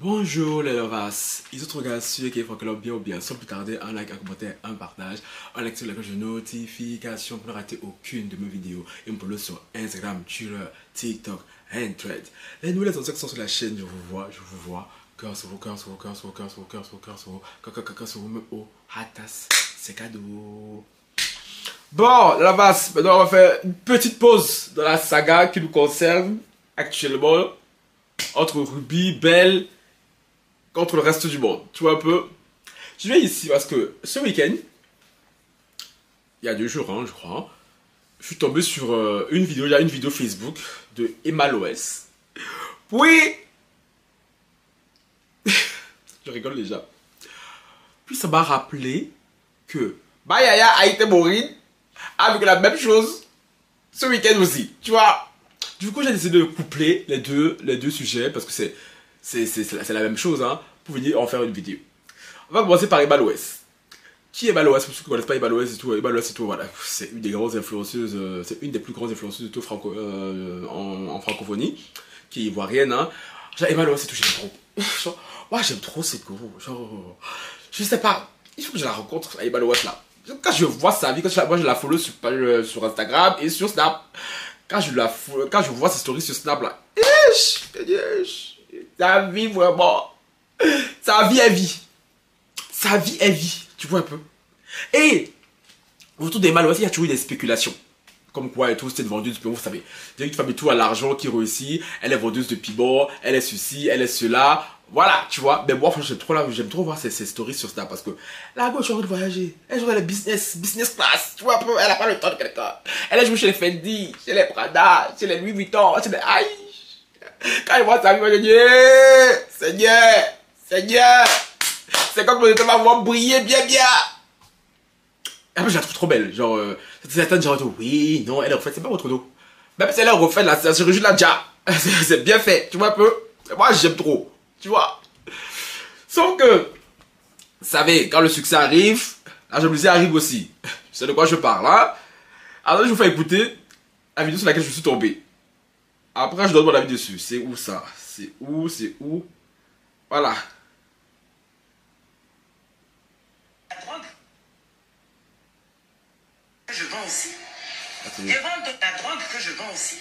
Bonjour les lovas, ils autres gars ceux qui font que bien ou bien sans plus tarder un like, un commentaire, un partage, un like sur la cloche de notification pour ne rater aucune de mes vidéos et me follow sur Instagram, Twitter, TikTok et Thread. Les nouvelles qui sont sur la chaîne, je vous vois, cœur sur vous, cœur sur vous, cœur sur vous, cœur sur vous, cœur sur vous, cœur sur vous, cœur sur vous, oh, hatas, c'est cadeau. Bon, lovas, maintenant on va faire une petite pause dans la saga qui nous concerne actuellement entre Ruby, Belle contre le reste du monde. Tu vois un peu. Je viens ici parce que ce week-end, il y a 2 jours, hein, je crois, je suis tombé sur une vidéo, il y a une vidéo Facebook de Emma Loès. Oui. Je rigole déjà. Puis ça m'a rappelé que Bayaya a été Maureen avec la même chose ce week-end aussi. Tu vois. Du coup, j'ai décidé de coupler les deux sujets parce que c'est la même chose, hein, pour venir en faire une vidéo. On va commencer par Emma Loès. Qui est Emma Loès? Pour ceux qui ne connaissent pas Emma Loès et tout, Emma Loès et tout, voilà, c'est une des grandes influenceuses, c'est une des plus grandes influenceuses de tout en francophonie, qui est ivoirienne, hein. Genre, Emma Loès et tout, j'aime trop. Genre, moi, j'aime trop cette go. Genre, je sais pas, il faut que je la rencontre, la Emma Loès là. Quand je vois sa vie, moi je la follow sur Instagram et sur Snap. Quand je vois ses stories sur Snap là, sa vie vraiment, sa vie est vie. Sa vie est vie, tu vois un peu. Et autour des Malouas, il y a toujours eu des spéculations. Comme quoi, elle est toujours cette vendeuse de piment, vous savez. Une femme et tout à l'argent qui réussit, elle est vendeuse de piment, elle est ceci, elle est cela. Voilà, tu vois. Mais moi, j'aime trop voir ces stories sur Snap parce que là, moi, je suis en train de voyager. Elle joue dans la business class. Tu vois un peu, elle a pas le temps de quelqu'un. Elle a joué chez les Fendi, chez les Prada, chez les Louis Vuitton, chez les Aïe. Quand elle voit ça, elle me dit, Seigneur, c'est comme que je va voir briller bien. Après, je la trouve trop belle. Genre, certaines gens disent, oui, non, elle est refaite, c'est pas votre dos. Même si elle est refaite, la chirurgie de la déjà. C'est bien fait, tu vois un peu. Moi, j'aime trop. Tu vois. Sauf que, vous savez, quand le succès arrive, la jalousie arrive aussi. Tu sais de quoi je parle, hein? Alors, je vous fais écouter la vidéo sur laquelle je suis tombé. Après, je donne mon avis dessus. C'est où ça? C'est où? Voilà. La drogue, que je vends aussi. Je vends de la drogue que je vends aussi.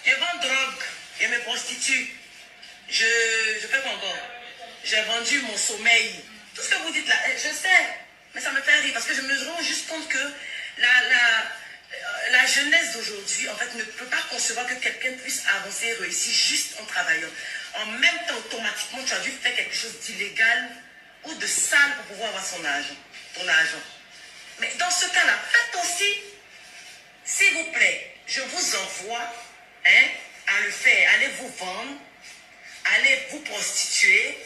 Je vends drogue et me prostitue. Je fais quoi encore? J'ai vendu mon sommeil. Tout ce que vous dites là, je sais, mais ça me fait rire parce que je me rends juste compte que la jeunesse d'aujourd'hui, en fait, ne peut pas concevoir que quelqu'un puisse avancer et réussir juste en travaillant. En même temps, automatiquement, tu as dû faire quelque chose d'illégal ou de sale pour pouvoir avoir ton argent. Mais dans ce cas-là, faites aussi, s'il vous plaît, je vous envoie à le faire. Allez vous vendre, allez vous prostituer,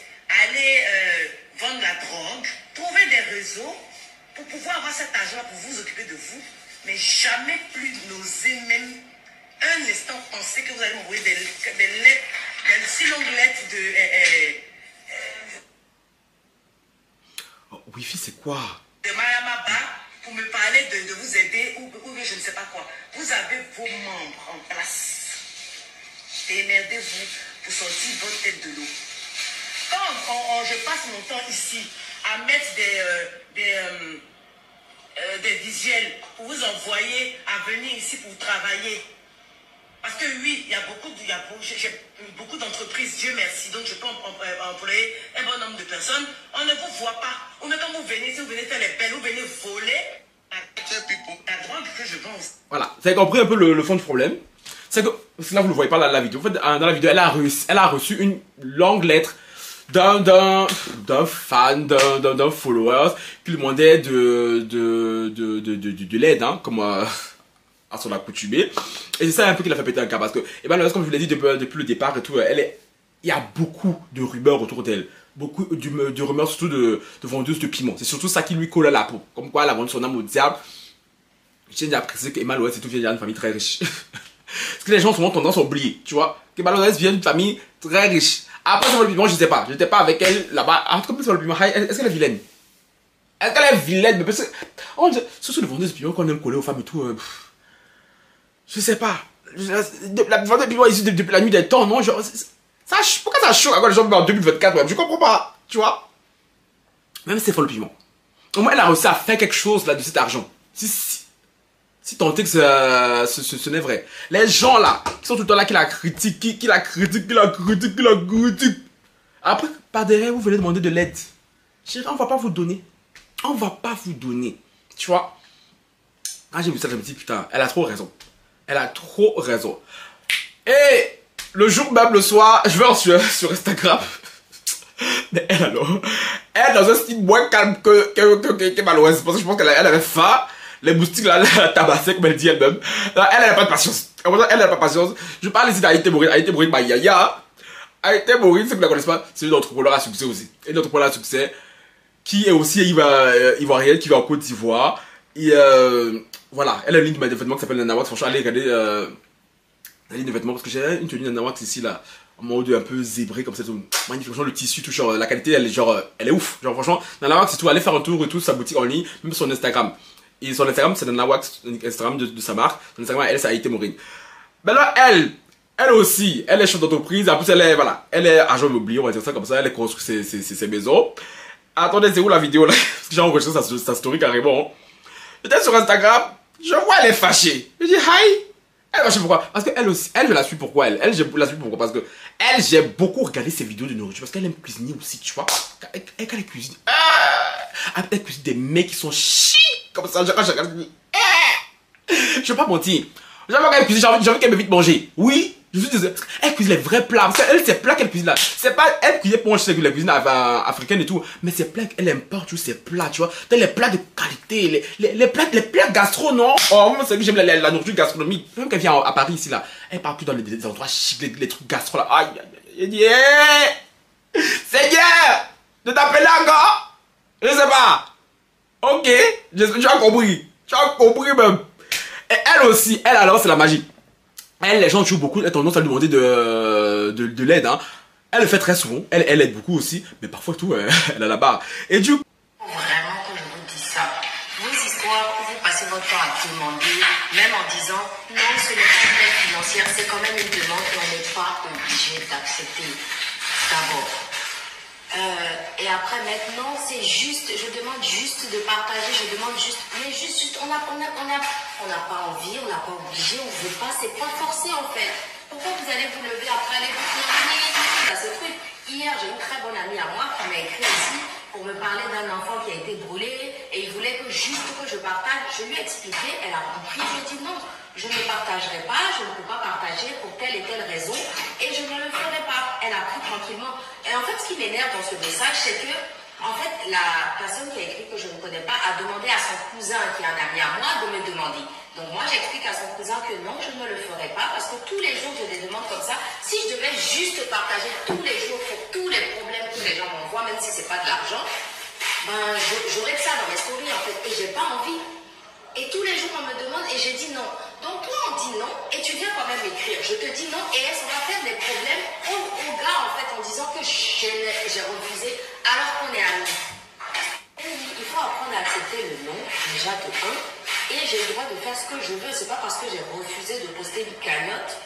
allez vendre la drogue, trouvez des réseaux pour pouvoir avoir cet argent-là, pour vous occuper de vous, mais jamais plus n'oser même un instant penser que vous allez m'envoyer des lettres, des si longues lettres de... Wi-Fi, c'est quoi? de Mayamaba pour me parler de vous aider ou je ne sais pas quoi. Vous avez vos membres en place. Démerdez-vous pour sortir votre tête de l'eau. Quand je passe mon temps ici à mettre des visuels pour vous envoyer à venir ici pour travailler. Parce que oui, j'ai beaucoup d'entreprises, Dieu merci, donc je peux employer un bon nombre de personnes. On ne vous voit pas. Ou même quand vous venez, si vous venez faire les belles, vous venez voler la drogue que je vends. Voilà, vous avez compris un peu le fond du problème. C'est que, là vous ne le voyez pas dans la vidéo. En fait, dans la vidéo, elle a reçu une longue lettre d'un fan, d'un follower qui lui demandait de l'aide, hein, comme à son accoutumé. Et c'est ça un peu qui l'a fait péter un câble. Parce que, et ben, comme je vous l'ai dit depuis le départ et tout, il y a beaucoup de rumeurs autour d'elle. Beaucoup de rumeurs, surtout de vendeuses de piment. C'est surtout ça qui lui colle à la peau. Comme quoi, elle a vendu son âme au diable. Je tiens à préciser qu'Emma Loès et tout vient d'une famille très riche. Parce que les gens ont souvent tendance à oublier, tu vois. Qu'Emma Loès vient d'une famille très riche. Après, sur le piment, je sais pas. Je n'étais pas avec elle là-bas. En tout cas, sur le piment, est-ce qu'elle est vilaine? Est-ce qu'elle est vilaine? Mais parce que, surtout les vendeuses de piment qu'on aime coller aux femmes et tout. Je sais pas. La vendeur de piment ici depuis la nuit des temps, non? Genre, Pourquoi ça choque quand les gens vivent en 2024 même? Je comprends pas, tu vois. Même si c'est faux le piment. Au moins, elle a réussi à faire quelque chose là de cet argent. Si tant est que ce n'est vrai. Les gens là, qui sont tout le temps là, qui la critiquent, qui la critiquent. Après, par derrière, vous venez demander de l'aide. Chérie, on va pas vous donner. On va pas vous donner. Tu vois? Quand j'ai vu ça, je me dis, putain, elle a trop raison. Elle a trop raison. Et le jour même, le soir, je vais sur Instagram. Mais elle alors, elle dans un style moins calme que Malouès. Parce que je pense qu'elle avait faim. Les moustiques là, elle a tabassé comme elle dit elle-même. Elle n'a pas de patience. Elle n'a pas de patience. Je parle ici d'Aïté Mourine. Aïté Mourine, ma yaya. Aïté Mourine, ceux qui ne la connaissent pas, c'est une entrepreneur à succès aussi. Une entrepreneur à succès qui est aussi ivoirienne, qui va en Côte d'Ivoire. Et voilà, elle a une ligne de vêtements qui s'appelle Nanawax. Franchement, allez regarder la ligne de vêtements parce que j'ai une tenue Nanawax ici là. En mode un peu zébré comme ça, tout magnifique. Franchement, le tissu, tout genre, la qualité, elle est ouf. Genre, franchement, Nanawax, c'est tout. Allez faire un tour et tout, sa boutique en ligne, même son Instagram. Et son Instagram, c'est Nanawax, Instagram de sa marque. Son Instagram, elle, c'est Aïté Mourine. Ben là, elle aussi, elle est chef d'entreprise. En plus, elle est agent immobilier, on va dire ça comme ça. Elle construit ses maisons. Attendez, c'est où la vidéo là? Parce que j'ai enregistré sa story carrément. J'étais sur Instagram, je vois elle est fâchée. Je dis, hi. Elle, je sais pourquoi. Parce qu'elle aussi, elle, je la suis pourquoi elle. Elle, je la suis pourquoi. Parce que elle, j'ai beaucoup regardé ses vidéos de nourriture. Parce qu'elle aime cuisiner aussi, tu vois. Elle cuisine. Elle cuisine des mecs qui sont chics. Comme ça, je regarde. Je vais pas mentir. J'avais qu'elle cuisine, j'ai envie qu'elle me vite manger. Oui, je suis désolé. Elle cuisine les vrais plats. Parce qu'elle, ces plats qu'elle cuisine là. C'est pas, elle cuisine pour je sais que la cuisine africaine et tout. Mais ces plats, elle aime pas toujours ces plats, tu vois. Dans les plats de qualité, les plats gastro, non? Oh, moi, c'est que j'aime la nourriture gastronomique. Même qu'elle vient à Paris ici là. Elle part que dans les endroits chics, les trucs gastro là. Aïe, aïe, aïe, aïe. Seigneur, de t'appeler encore? Je sais pas. Ok, tu as compris. Tu as compris même. Et elle aussi, elle alors c'est la magie. Elle, les gens jouent beaucoup, elle a tendance à lui demander de l'aide. Hein. Elle le fait très souvent, elle aide beaucoup aussi, mais parfois tout, elle a la barre. Et du coup... Vraiment que je vous dis ça. Vos histoires, vous passez votre temps à demander, même en disant non, ce n'est pas une aide financière, c'est quand même une demande qu'on n'est pas obligé d'accepter. D'abord. Et après maintenant c'est juste, je demande juste de partager, je demande juste, mais juste on n'a pas envie, on n'a pas obligé, on ne veut pas, c'est pas forcé en fait. Pourquoi vous allez vous lever après aller vous finir ce truc? Hier j'ai une très bonne amie à moi qui m'a écrit ici pour me parler d'un enfant qui a été brûlé et il voulait que juste que je partage. Je lui ai expliqué, elle a compris, je lui ai dit non, je ne partagerai pas, je ne peux pas partager pour telle et telle raison et je ne le ferai pas. Elle a pris tranquillement. Et en fait, ce qui m'énerve dans ce message, c'est que, en fait, la personne qui a écrit que je ne connais pas a demandé à son cousin, qui est un ami à moi, de me demander. Donc moi, j'explique à son cousin que non, je ne le ferai pas parce que tous les jours, je des demandes comme ça. Si je devais juste partager tous les jours pour tous les problèmes que les gens m'envoient, même si ce n'est pas de l'argent, ben, j'aurais que ça dans mes stories, en fait. Et j'ai pas envie. Et tous les jours, on me demande et j'ai dit non. Donc toi, on dit non et tu viens quand même écrire. Je te dis non et ça va faire des problèmes au gars, en fait, en disant que j'ai refusé alors qu'on est amis. Il faut apprendre à accepter le non, déjà de un. Et j'ai le droit de faire ce que je veux. C'est pas parce que j'ai refusé de poster une cagnotte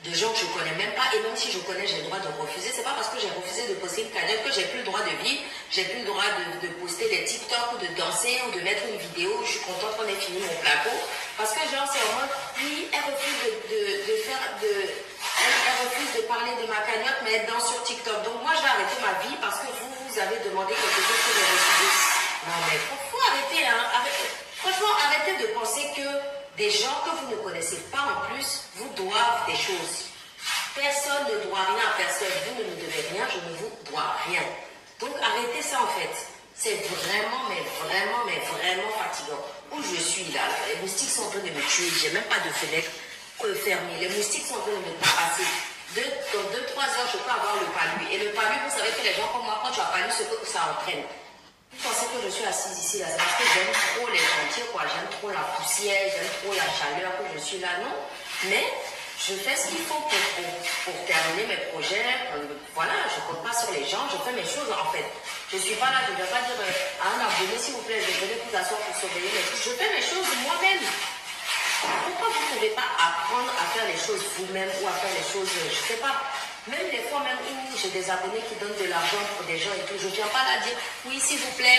de gens que je connais même pas, et même si je connais, j'ai le droit de refuser. C'est pas parce que j'ai refusé de poster une cagnotte que j'ai plus le droit de vivre, j'ai plus le droit de poster des TikTok ou de danser ou de mettre une vidéo. Je suis contente qu'on ait fini mon plateau. Parce que genre, c'est vraiment, oui, elle refuse elle refuse de parler de ma cagnotte, mais elle danse sur TikTok. Donc moi, je vais arrêter ma vie parce que vous avez demandé quelque chose que j'ai refusé. Non mais faut arrêter, hein. Franchement, arrêtez de penser que des gens que vous ne connaissez pas en plus vous doivent des choses. Personne ne doit rien à personne. Vous ne me devez rien, je ne vous dois rien. Donc arrêtez ça en fait. C'est vraiment, mais vraiment fatigant. Où je suis là, les moustiques sont en train de me tuer. J'ai même pas de fenêtre fermée. Les moustiques sont en train de me tabasser. Dans 2-3 heures, je peux avoir le palu. Et le palu, vous savez que les gens comme moi, quand tu as palu, ce que ça entraîne. Vous pensez que je suis assise ici, là, c'est parce que j'aime trop les chantiers, quoi. J'aime trop la poussière, j'aime trop la chaleur que je suis là, non. Mais je fais ce qu'il faut pour terminer mes projets. Voilà, je ne compte pas sur les gens, je fais mes choses en fait. Je ne suis pas là, je ne vais pas dire à un abonné, s'il vous plaît, je venais vous asseoir pour surveiller mes choses. Je fais mes choses moi-même. Pourquoi vous ne pouvez pas apprendre à faire les choses vous-même ou à faire les choses, je ne sais pas. Même les fois même où j'ai des abonnés qui donnent de l'argent pour des gens et tout, je ne viens pas là dire oui s'il vous plaît,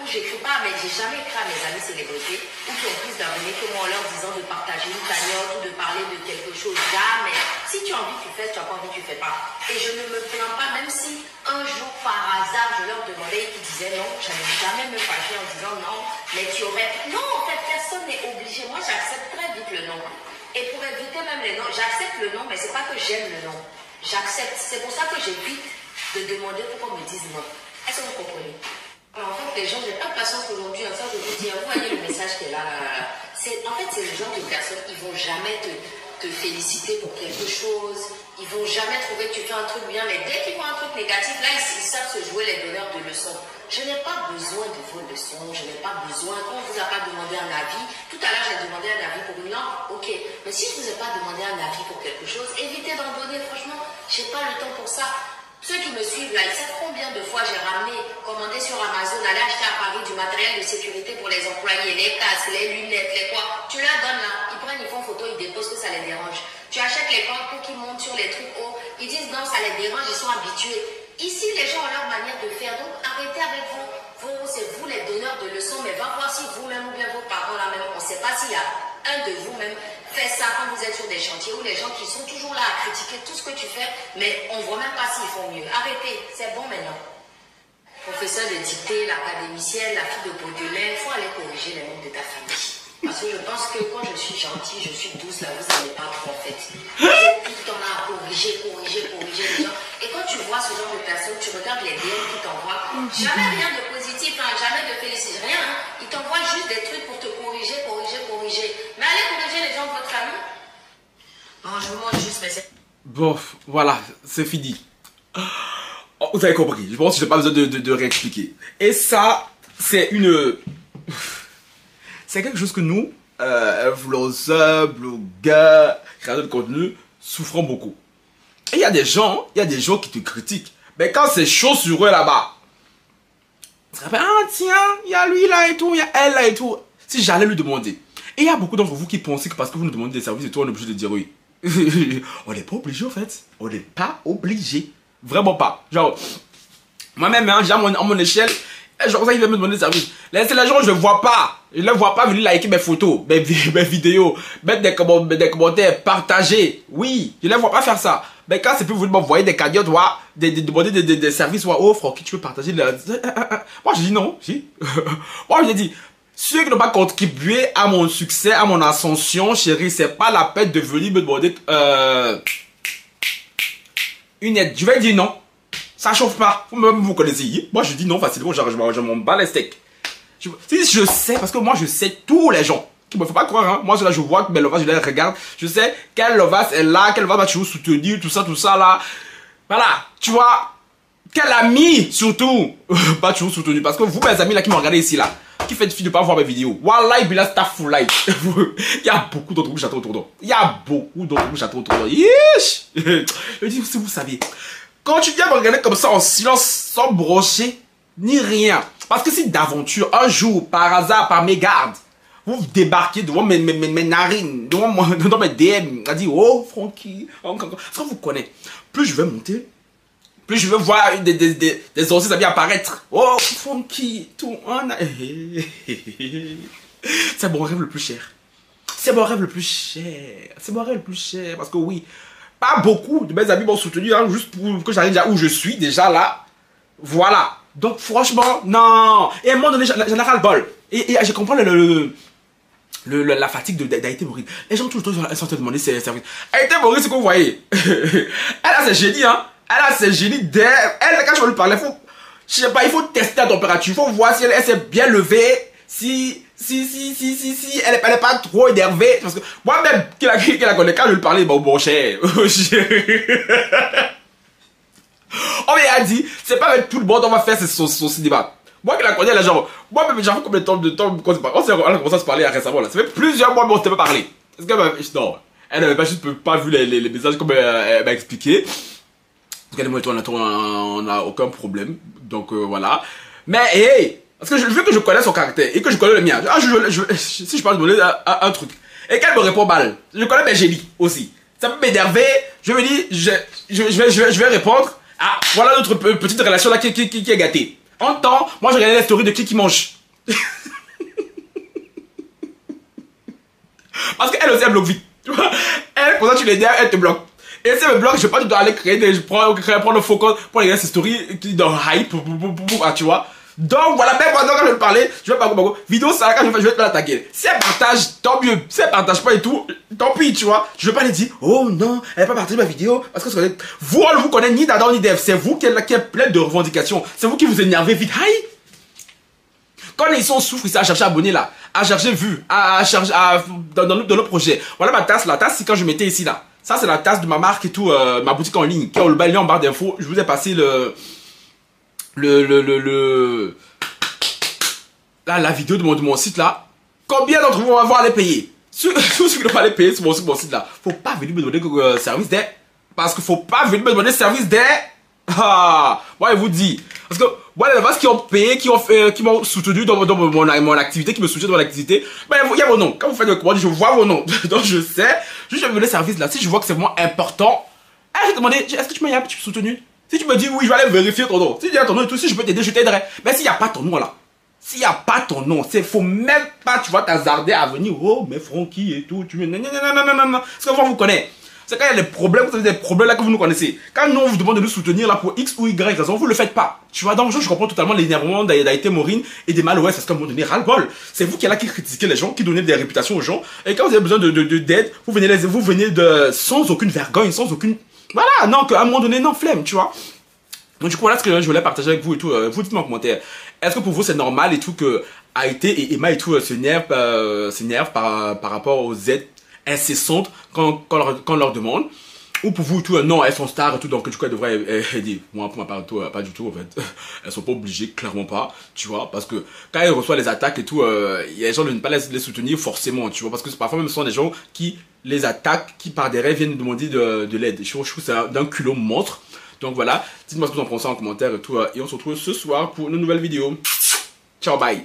ou j'écris pas, mais j'ai jamais écrit à mes amis célébrités ou qui ont plus d'abonnés que moi en leur disant de partager une cagnotte ou de parler de quelque chose. Jamais. Si tu as envie, tu fais, si tu n'as pas envie, tu fais pas. Et je ne me plains pas, même si un jour par hasard je leur demandais et qu'ils disaient non, je n'allais jamais me fâcher en disant non, mais tu aurais. Non, en fait, personne n'est obligé. Moi, j'accepte très vite le non. Et pour éviter même les noms, j'accepte le non, mais c'est pas que j'aime le non. J'accepte. C'est pour ça que j'évite de demander pour qu'on me dise non. Est-ce que vous comprenez? Alors, en fait, les gens, j'ai pas de patience aujourd'hui. Ça, je vous dis, vous voyez le message qui est là. En fait, c'est le genre de personnes qui vont jamais te féliciter pour quelque chose. Ils vont jamais trouver que tu fais un truc bien. Mais dès qu'ils font un truc négatif, là, ils savent se jouer les donneurs de leçons. Je n'ai pas besoin de vos leçons. Je n'ai pas besoin. Quand on vous a pas demandé un avis, tout à l'heure, j'ai demandé un avis pour une langue. Ok. Mais si je vous ai pas demandé un avis pour quelque chose, évitez d'en donner. Franchement, j'ai pas le temps pour ça. Ceux qui me suivent là, ils savent combien de fois j'ai ramené, commandé sur Amazon, aller acheter à Paris du matériel de sécurité pour les employés, les casques, les lunettes, les quoi. Tu leur donnes là, ils prennent, ils font photo, ils déposent que ça les dérange. Tu achètes les cordes pour qu'ils montent sur les trucs hauts, ils disent non, ça les dérange, ils sont habitués. Ici, les gens ont leur manière de faire, donc arrêtez avec vous. C'est vous les donneurs de leçons, mais va voir si vous-même ou bien vos parents là même, on ne sait pas s'il y a un de vous-même fait ça quand vous êtes sur des chantiers ou les gens qui sont toujours là à critiquer tout ce que tu fais, mais on ne voit même pas s'ils font mieux. Arrêtez, c'est bon maintenant. Professeur de dictée, l'académicienne, la fille de Baudelaire, il faut aller corriger les membres de ta famille. Parce que je pense que quand je suis gentille, je suis douce, là, vous n'allez pas trop en fait. Vous êtes tout le temps là à corriger les gens. Et quand tu vois ce genre de personnes, tu regardes les DM qui t'envoient, jamais rien de positif, hein, jamais de félicité, rien. Hein. Ils t'envoient juste des trucs pour te corriger. Mais allez corriger les gens de votre famille. Non, je vous montre juste, mais c'est... Bon, voilà, c'est fini. Oh, vous avez compris, je pense que je n'ai pas besoin de réexpliquer. Et ça, c'est une... C'est quelque chose que nous, influenceurs, blogueurs, créateurs de contenu, souffrons beaucoup. Et il y a des gens qui te critiquent. Mais quand c'est chaud sur eux là-bas, tu te rappelles, ah tiens, il y a lui là et tout, il y a elle là et tout. Si j'allais lui demander. Et il y a beaucoup d'entre vous qui pensez que parce que vous nous demandez des services et tout, on est obligé de dire oui. On n'est pas obligé en fait. On n'est pas obligé. Vraiment pas. Genre, moi-même, hein, j'ai à mon échelle, genre ça, il va me demander des services. Les gens, je ne vois pas. Je ne les vois pas venir liker mes photos, mes vidéos, mettre des commentaires, partager. Oui, je ne les vois pas faire ça. Mais quand c'est plus vous m'envoyer des cagnottes, demander des services, oh Francky, tu veux partager moi je dis non, si. Moi je dis, ceux qui n'ont pas contribué à mon succès, à mon ascension, chérie, c'est pas la peine de venir me demander une aide. Je vais dire non. Ça chauffe pas. Vous connaissez. Moi je dis non facilement, je m'en bats les steaks. Si je sais, parce que moi je sais tous les gens. Il ne faut pas croire, hein. Moi je vois que mes lovas, je les regarde. Je sais quel lovas est là, quel lovas va toujours soutenir, tout ça là. Voilà, tu vois. Quel ami surtout. Pas toujours soutenu. Parce que vous, mes amis là qui me regardez ici là, qui faites fi de pas voir mes vidéos. Wallahi, bila staffou like. Il y a beaucoup d'autres que j'attends autour d'eux. Il y a beaucoup d'autres que j'attends autour d'eux. Yish. Je dis, si vous savez. Quand tu viens me regarder comme ça en silence, sans brocher, ni rien. Parce que si d'aventure, un jour, par hasard, par mégarde, vous débarquez devant mes narines, devant mes DM, on dit, oh Francky, ça vous connaît. Plus je vais monter, plus je vais voir des anciens amis apparaître. Oh Francky, tout. C'est mon rêve le plus cher. C'est mon rêve le plus cher. C'est mon rêve le plus cher. Parce que oui, pas beaucoup de mes amis m'ont soutenu, hein, juste pour que j'arrive déjà où je suis, déjà là. Voilà. Donc franchement, non. Et à un moment donné, j'en ai ras le bol. Et je comprends la fatigue d'Aïté Maurice. Les gens toujours sont te demander ses services. Aïté Maurice, c'est que vous voyez. Elle a ses génies, hein. Elle a ses génies derrière. Elle, quand je vais lui parler, je sais pas, il faut tester la température. Il faut voir si elle s'est bien levée. Si elle est pas trop énervée. Parce que moi-même, qui la connaît, quand je lui parlais, bon cher. On m'a dit, c'est pas avec tout le monde on va faire son cinéma. Moi qui la connais, genre, moi-même, j'ai fait combien de temps, on a commencé à se parler récemment, là. Ça fait plusieurs mois, mais on s'était pas parlé. Est-ce que, non, elle n'avait pas juste pas vu les messages comme elle m'a expliqué. En tout cas, moi et toi, on n'a aucun problème. Donc, voilà. Mais, hey, parce que vu que je connais son caractère et que je connais le mien, si je parle de donner un truc, et qu'elle me répond mal, je connais mes génies aussi. Ça peut m'énerver. Je me dis, je vais répondre. Ah, voilà notre petite relation là qui est gâtée. En temps, moi je regardais les stories de qui mange. Parce qu'elle aussi elle bloque vite. Tu vois, elle, pour ça tu les dis, elle te bloque. Et si elle me bloque, je vais pas du tout aller prendre le focus pour regarder ces stories dans hype, tu vois. Donc voilà, même moi quand je vais parler, je vais pas vidéo ça quand je vais te la taguer. Si elle partage, tant mieux. Si elle partage pas et tout, tant pis, tu vois. Je vais pas les dire, oh non, elle va pas partager ma vidéo. Parce que vous, on ne vous connaît ni d'Adam ni d'Ève. C'est vous qui êtes plein de revendications. C'est vous qui vous énervez vite. Aïe! Quand ils sont souffrent, ils à chercher abonnés là, à chercher vues, à chercher dans nos projets. Voilà ma tasse, la tasse c'est quand je mettais ici là. Ça c'est la tasse de ma marque et tout, ma boutique en ligne. Qui a le lien en barre d'infos. Je vous ai passé la vidéo de mon site là. Combien d'entre vous vont avoir les payer? Ceux qui ne vont pas les payer sur mon site là. Faut pas venir me donner service d'aide. Parce qu'il faut pas venir me donner service d'aide. Ah, moi je vous dis. Parce que moi les vases qui ont payé, qui m'ont soutenu dans mon activité, qui me soutiennent dans mon activité, ben il y a vos noms. Quand vous faites le commande, je vois vos noms. Donc je sais, je vais me donner service là. Si je vois que c'est vraiment important, je vais te demander, est-ce que tu m'as soutenu? Si tu me dis oui, je vais aller vérifier ton nom. Si tu as ton nom et tout, si je peux t'aider, je t'aiderai. Mais s'il n'y a pas ton nom là, s'il n'y a pas ton nom, faut même pas, tu vois, t'hazarder à venir, oh, mais Francky et tout, tu me. Non. Parce que moi, vous connaissez. C'est quand il y a des problèmes, vous avez des problèmes là que vous nous connaissez. Quand nous on vous demande de nous soutenir là pour X ou Y raison, vous le faites pas. Tu vois, donc je comprends totalement l'énervement d'Aïté Maureen et des Malouest parce qu'à un moment donné, ras-le-bol. C'est vous qui êtes là qui critiquez les gens, qui donnez des réputations aux gens. Et quand vous avez besoin d'aide, vous venez sans aucune vergogne, sans aucune. Voilà, non, qu'à un moment donné, non, flemme, tu vois. Donc du coup, voilà ce que je voulais partager avec vous et tout. Vous dites-moi en commentaire. Est-ce que pour vous c'est normal et tout que Aïté et Emma et tout s'énervent par rapport aux aides incessantes quand on leur demande, ou pour vous tout non, elles sont stars et tout, donc du coup elles devraient aider. Moi pour ma part pas du tout en fait. Elles sont pas obligées, clairement pas, tu vois, parce que quand elles reçoivent les attaques et tout, il y a des gens de ne pas les soutenir forcément, tu vois, parce que parfois même ce sont des gens qui les attaquent, qui par derrière viennent demander de l'aide. Je trouve que c'est d'un culot monstre. Donc voilà, dites-moi ce que vous en pensez en commentaire et tout, et on se retrouve ce soir pour une nouvelle vidéo. Ciao, bye.